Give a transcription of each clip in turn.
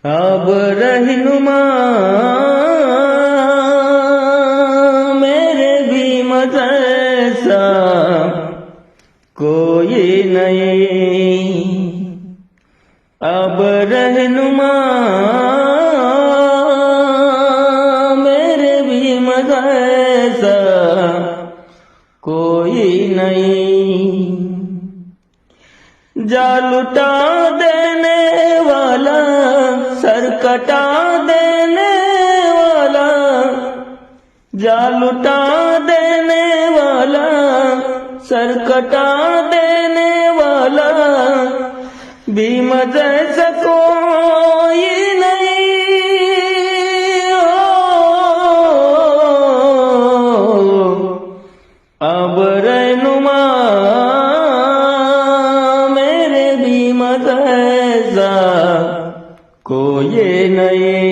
अब रहनुमा मेरे भीम जैसा कोई नहीं। अब रहनुमा मेरे भीम जैसा कोई नहीं। जा लुटा देने वाला, सर कटा देने वाला, जा लुटा देने वाला, सर कटा देने वाला, भीम जैसा कोई नहीं हो। अब रहनुमा मेरे भीम जैसा कोई नहीं।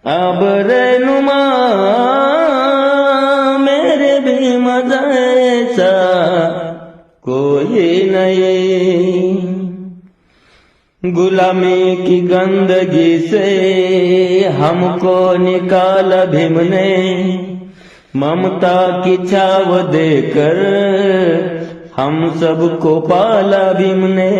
अब रहनुमा मेरे भीम जैसा कोई नहीं। गुलामी की गंदगी से हमको निकाला भीम ने, ममता की छाव देकर हम सबको पाला भीम ने।